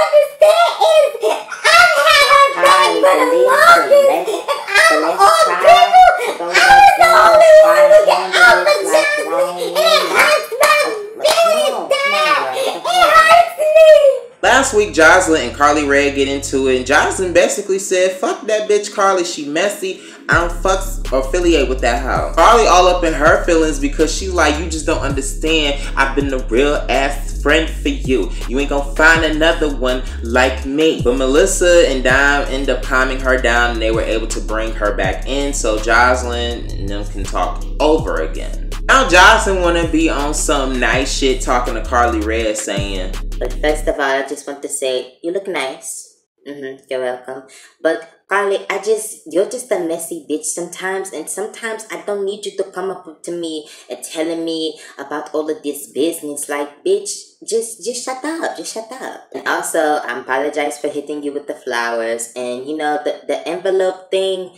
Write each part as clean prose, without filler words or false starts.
understand is I've had her back for the longest, and I'm on people. I was the only one to get opportunity, and it hurts my feelings, Dad. It hurts me. Last week, Jocelyn and Carly Rae get into it, and Jocelyn basically said, fuck that bitch Carly, she messy. I don't fuck or affiliate with that hoe. Carly all up in her feelings because she's like, you just don't understand. I've been the real ass friend for you. You ain't gonna find another one like me. But Melissa and Dime end up calming her down, and they were able to bring her back in so Jocelyn and them can talk over again. Now Jocelyn wanna be on some nice shit talking to Carly Rae saying, but first of all, I just want to say, you look nice. You're welcome. But Carly, you're just a messy bitch sometimes, and sometimes I don't need you to come up to me and telling me about all of this business. Like, bitch, just shut up. Just shut up. And also, I apologize for hitting you with the flowers. And you know, the envelope thing,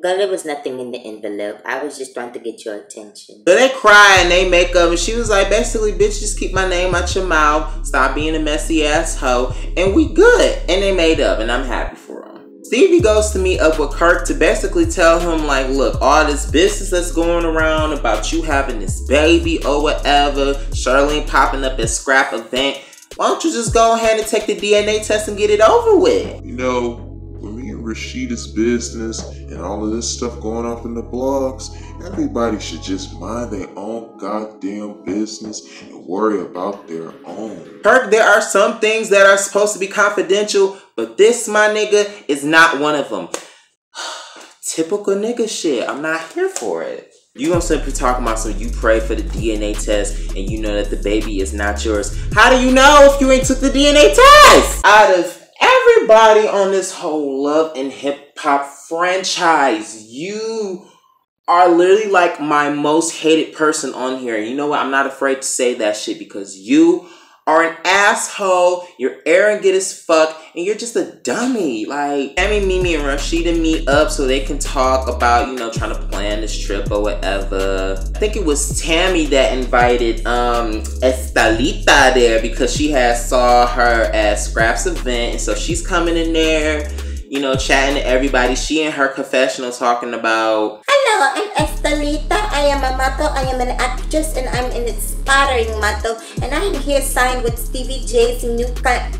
girl, there was nothing in the envelope. I was just trying to get your attention. So they cry and they make up, and she was like, basically, bitch, just keep my name out your mouth. Stop being a messy ass hoe. And we good. And they made up, and I'm happy for them. Stevie goes to meet up with Kirk to basically tell him, like, look, all this business that's going around about you having this baby or whatever, Charlene popping up at Scrap event, why don't you just go ahead and take the DNA test and get it over with? You know, with me and Rashida's business and all of this stuff going off in the blogs, everybody should just mind their own goddamn business and worry about their own. Kirk, there are some things that are supposed to be confidential, but this, my nigga, is not one of them. Typical nigga shit. I'm not here for it. You gonna simply talk about some you pray for the DNA test and you know that the baby is not yours. How do you know if you ain't took the DNA test? Out of everybody on this whole Love and Hip Hop franchise, you are literally like my most hated person on here. You know what? I'm not afraid to say that shit because you are an asshole, you're arrogant as fuck, and you're just a dummy. Like, Tammy, Mimi, and Rashida meet up so they can talk about, you know, trying to plan this trip or whatever. I think it was Tammy that invited Estelita there because she had saw her at Scrap's event, and so she's coming in there, you know, chatting to everybody. She in her confessional talking about, hello, I'm Estelita. I am a model. I am an actress and I'm an inspiring model. And I am here signed with Stevie J's new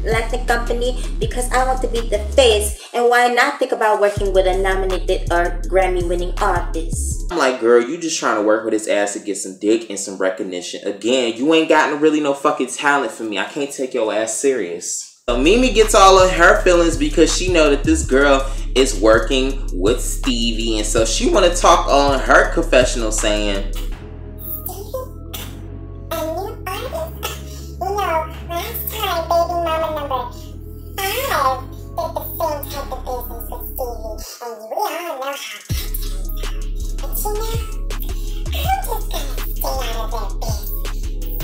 Latin company because I want to be the face. And why not think about working with a nominated or Grammy-winning artist? I'm like, girl, you just trying to work with his ass to get some dick and some recognition. Again, you ain't got really no fucking talent for me. I can't take your ass serious. So Mimi gets all of her feelings because she know that this girl is working with Stevie, and so she want to talk on her confessional saying,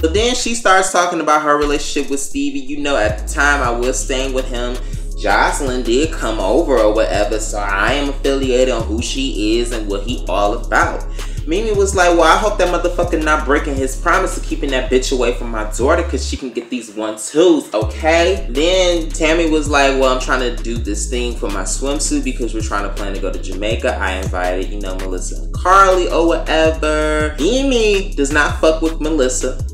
but then she starts talking about her relationship with Stevie. You know, at the time I was staying with him, Jocelyn did come over or whatever, so I am affiliated on who she is and what he all about. Mimi was like, well, I hope that motherfucker not breaking his promise of keeping that bitch away from my daughter because she can get these 1-2s, okay? Then Tammy was like, well, I'm trying to do this thing for my swimsuit because we're trying to plan to go to Jamaica. I invited, you know, Melissa and Carly or whatever. Mimi does not fuck with Melissa.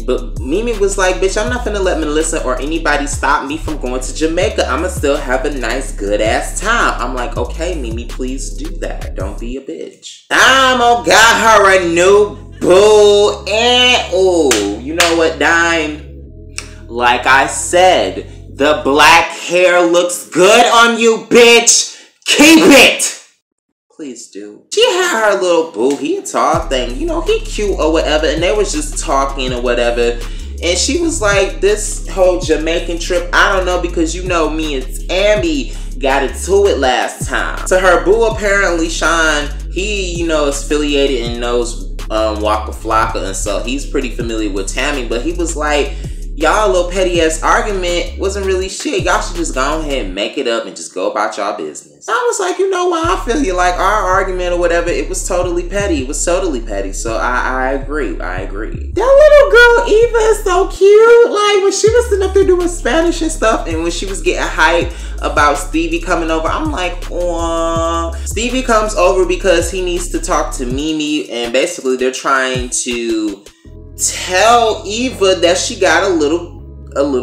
But Mimi was like, bitch, I'm not finna let Melissa or anybody stop me from going to Jamaica. I'ma still have a nice, good ass time. I'm like, okay, Mimi, please do that. Don't be a bitch. Dime got her a new boo. And, oh, you know what, Dime? Like I said, the black hair looks good on you, bitch. Keep it. Please do. She had her little boo, he a tall thing, you know, he cute or whatever, and they was just talking or whatever, and she was like, this whole Jamaican trip, I don't know, because you know me and Ambi got into it last time. So her boo, apparently Sean, he, you know, is affiliated and knows Waka Flocka, and so he's pretty familiar with Tammy, but he was like, y'all little petty ass argument wasn't really shit. Y'all should just go ahead and make it up and just go about y'all business. I was like, you know what? I feel you. Like, our argument or whatever, it was totally petty. It was totally petty. So I agree. I agree. That little girl Eva is so cute. Like, when she was sitting up there doing Spanish and stuff, and when she was getting hype about Stevie coming over, I'm like, aww. Stevie comes over because he needs to talk to Mimi, and basically they're trying to tell Eva that she got a little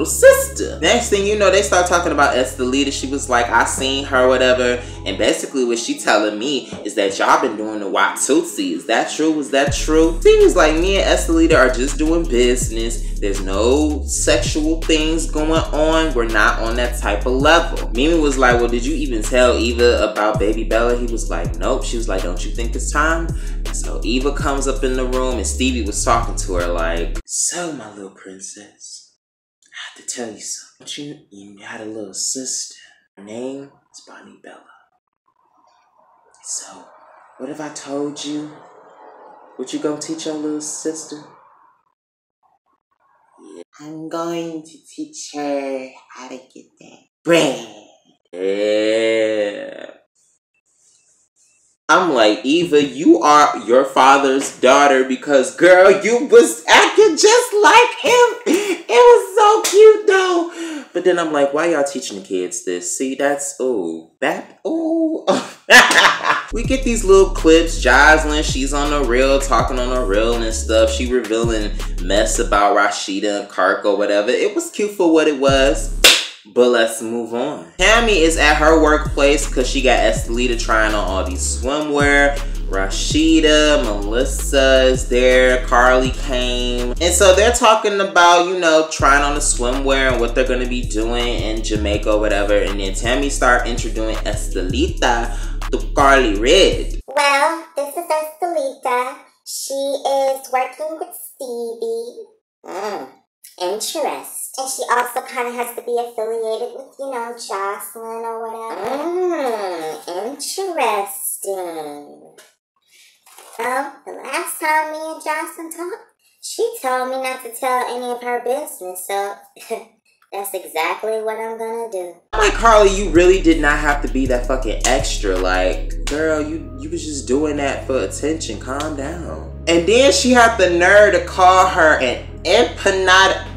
sister. Next thing you know, they start talking about Estelita. She was like, I seen her, whatever. And basically what she telling me is that y'all been doing the Watusi. Is that true? Was that true? Stevie's like, me and Estelita are just doing business. There's no sexual things going on. We're not on that type of level. Mimi was like, well, did you even tell Eva about baby Bella? He was like, nope. She was like, don't you think it's time? And so Eva comes up in the room and Stevie was talking to her like, so my little princess, to tell you something. You had a little sister. Her name is Bonnie Bella. So, what if I told you? Would you go teach your little sister? Yeah. I'm going to teach her how to get that bread. Yeah. I'm like, Eva, you are your father's daughter because, girl, you was acting just like him. It was so cute, though. But then I'm like, why y'all teaching the kids this? See, that's, ooh. We get these little clips. Jocelyn, she's on the reel, talking on the reel and stuff. She revealing mess about Rashida and Kirk or whatever. It was cute for what it was. But let's move on. Tammy is at her workplace because she got Estelita trying on all these swimwear. Rashida, Melissa is there, Carly came. And so they're talking about, you know, trying on the swimwear and what they're going to be doing in Jamaica or whatever. And then Tammy started introducing Estelita to Carly Red. Well, this is Estelita. She is working with Stevie. Interesting. And she also kind of has to be affiliated with, you know, Jocelyn or whatever. Interesting. Well, the last time me and Jocelyn talked, she told me not to tell any of her business, so that's exactly what I'm gonna do. I'm like, Carly, you really did not have to be that fucking extra. Like, girl, you was just doing that for attention. Calm down. And then she had the nerve to call her an empanada.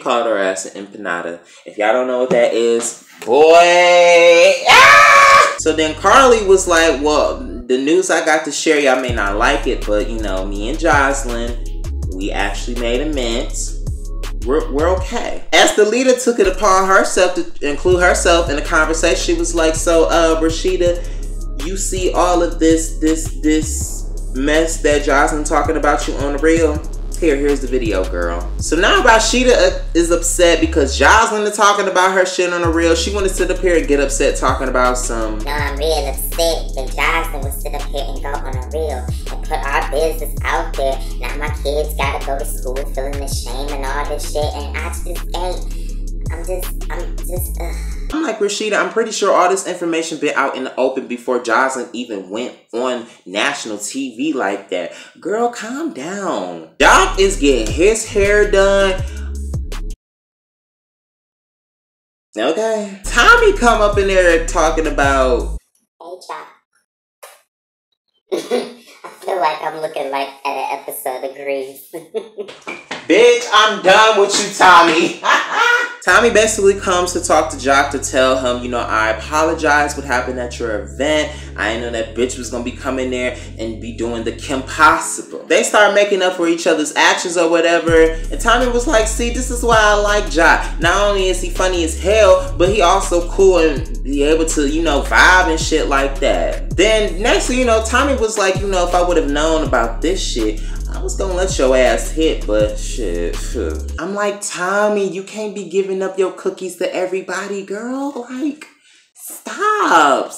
Called her ass an empanada. If y'all don't know what that is, boy. Ah! So then Carly was like, well, the news I got to share, y'all may not like it, but you know, me and Jocelyn, we actually made amends. We're okay. Estelita took it upon herself to include herself in the conversation. She was like, so Rashida, you see all of this mess that Jocelyn talking about you on the reel? Here's the video, girl. So now Rashida is upset because Jocelyn is talking about her shit on the reel. She want to sit up here and get upset talking about some... No, I'm real upset that Jocelyn would sit up here and go on a reel and put our business out there. Now my kids gotta go to school feeling the shame and all this shit, and I just ain't... I'm like, Rashida, I'm pretty sure all this information been out in the open before Jocelyn even went on national TV like that. Girl, calm down. Doc is getting his hair done. Okay. Tommy come up in there talking about... Hey, Doc. I feel like I'm looking like at an episode of Grease. Bitch, I'm done with you, Tommy. Tommy basically comes to talk to Jock to tell him, you know, I apologize what happened at your event. I didn't know that bitch was going to be coming there and be doing the Kim Possible. They start making up for each other's actions or whatever. And Tommy was like, see, this is why I like Jock. Not only is he funny as hell, but he also cool and be able to, you know, vibe and shit like that. Then next thing you know, Tommy was like, you know, if I would have known about this shit, I was gonna let your ass hit, but shit. I'm like, Tommy, you can't be giving up your cookies to everybody, girl. Like, stop.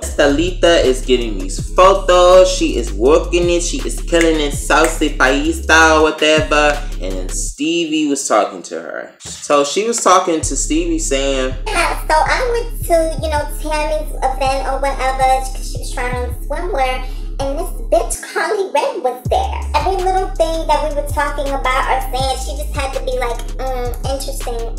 Estelita is getting these photos. She is working it. She is killing it. Sauce país style, whatever. And then Stevie was talking to her. So she was talking to Stevie saying... Yeah, so I went to, you know, Tammy's event or whatever because she was trying on swimwear. And this bitch, Carly Rae was there. Every little thing that we were talking about or saying, she just had to be like, interesting,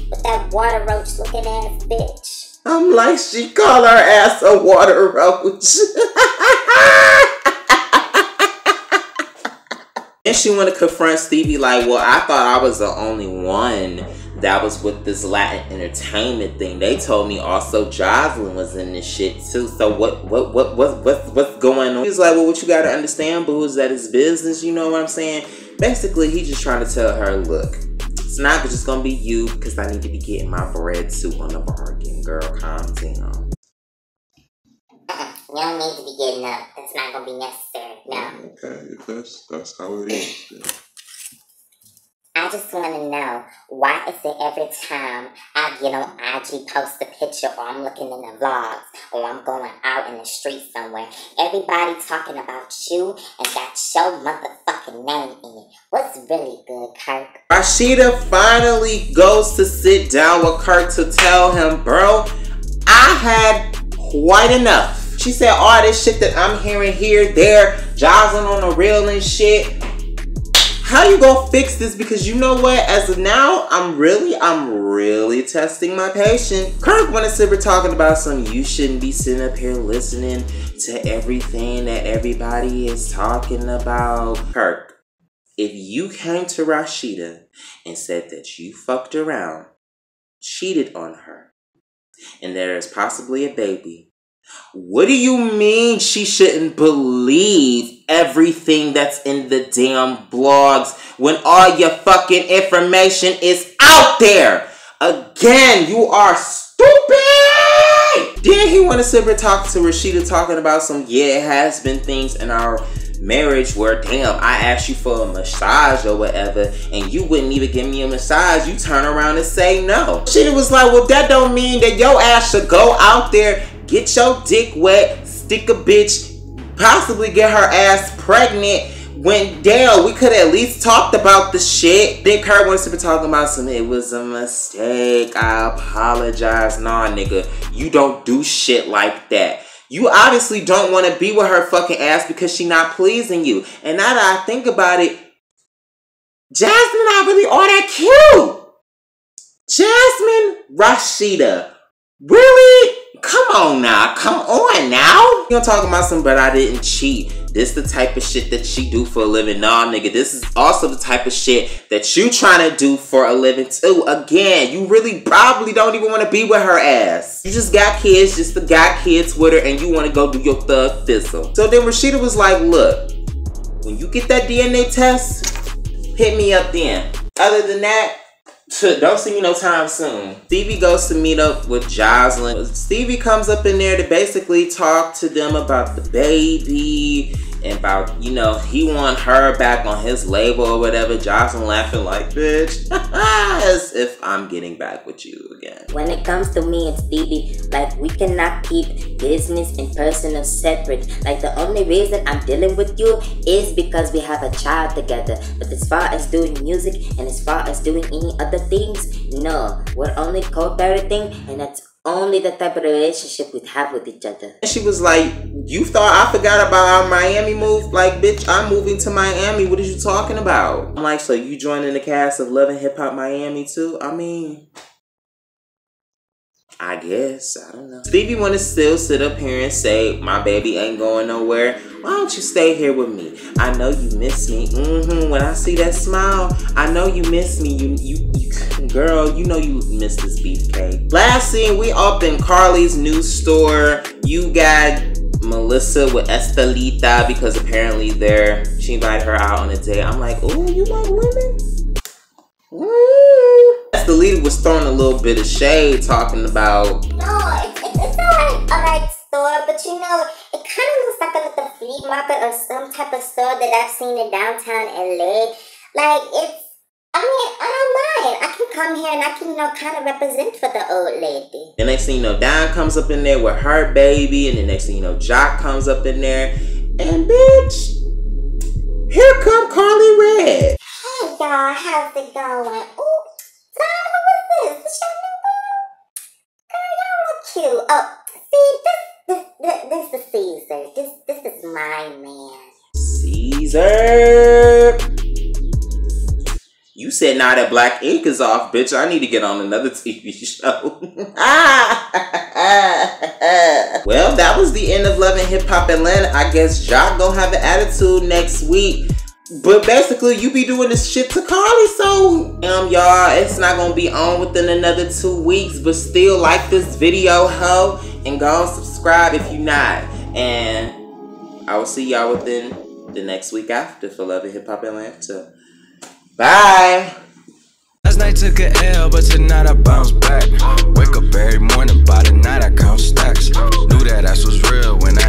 with that water roach looking ass bitch. I'm like, she called her ass a water roach. And she want to confront Stevie like, well, I thought I was the only one that was with this Latin entertainment thing. They told me also Jocelyn was in this shit too. So what's going on? He's like, well, what you gotta understand, boo, is that it's business. You know what I'm saying? Basically, he just trying to tell her, look, it's not just gonna be you because I need to be getting my bread too on the bargain. Girl, calm down. You don't need to be getting up. That's not gonna be necessary. No. Okay, if that's how it is. Then. I just want to know, why is it every time I get on IG, post a picture, or I'm looking in the vlogs, or I'm going out in the street somewhere, everybody talking about you and got your motherfucking name in it? What's really good, Kirk? Rashida finally goes to sit down with Kirk to tell him, bro, I had quite enough. She said all this shit that I'm hearing here, there, Jocelyn on the reel and shit. How you gonna fix this? Because you know what? As of now, I'm really testing my patience. Kirk wanted to be talking about some, you shouldn't be sitting up here listening to everything that everybody is talking about. Kirk, if you came to Rashida and said that you fucked around, cheated on her, and there is possibly a baby, what do you mean she shouldn't believe everything that's in the damn blogs when all your fucking information is out there? Again, you are stupid! Then he wanted to talk to Rashida talking about some, yeah, it has been things in our marriage where, damn, I asked you for a massage or whatever and you wouldn't even give me a massage. You turn around and say no. Rashida was like, well, that don't mean that your ass should go out there, get your dick wet, stick a bitch, possibly get her ass pregnant when, damn, we could at least talked about the shit. Then Kurt wants to be talking about some, it was a mistake, I apologize. Nah, nigga, you don't do shit like that. You obviously don't want to be with her fucking ass because she not pleasing you. And now that I think about it, Jasmine not really all that cute. Jasmine Rashida, really? Come on now. Come on now. You gonna talk about some, but I didn't cheat. This the type of shit that she do for a living. Nah, nigga, this is also the type of shit that you trying to do for a living too. Again, you really probably don't even want to be with her ass. You just got kids, with her, and you want to go do your thug fizzle. So then Rashida was like, look, when you get that DNA test, hit me up then. Other than that, don't see me no time soon. Stevie goes to meet up with Jocelyn. Stevie comes up in there to basically talk to them about the baby and about, you know, he want her back on his label or whatever. Jocelyn laughing like, bitch, as if I'm getting back with you again. When it comes to me and Stevie, like, we cannot keep business and personal separate. Like, the only reason I'm dealing with you is because we have a child together. But as far as doing music and as far as doing any other things, no. We're only co-parenting, and that's only the type of relationship we have with each other. And she was like, you thought I forgot about our Miami move? Like, bitch, I'm moving to Miami. What are you talking about? I'm like, so you joining the cast of Love and Hip Hop Miami too? I mean, I guess. I don't know. Stevie want to still sit up here and say, my baby ain't going nowhere. Why don't you stay here with me? I know you miss me. When I see that smile, I know you miss me. You girl, you know you miss this beefcake. Last scene, we up in Carly's new store. You got Melissa with Estelita because apparently she invited her out on a date. I'm like, oh, you like women? Estelita was throwing a little bit of shade talking about, No, it's alright store, but you know, it kind of looks like a little flea market or some type of store that I've seen in downtown LA. Like, I don't mind. I can come here and I can, you know, kind of represent for the old lady. The next thing you know, Don comes up in there with her baby, and the next thing you know, Jock comes up in there, and bitch, here come Carly Red. Hey y'all, how's it going? Ooh, who is this? This your new girl? Girl, y'all look cute. Oh, see, This is Caesar. This is my man. Caesar. You said now that Black ink is off, bitch. I need to get on another TV show. Well, that was the end of Love and Hip Hop Atlanta. I guess Joc gonna have an attitude next week. But basically, you be doing this shit to Carly, so y'all, it's not gonna be on within another 2 weeks. But still, like this video, ho, and go and subscribe if you're not. And I will see y'all within the next week after for Love and Hip Hop Atlanta. Bye. Last night took a L, but tonight I bounce back. Wake up every morning, by the night I count stacks. Knew that ass was real when I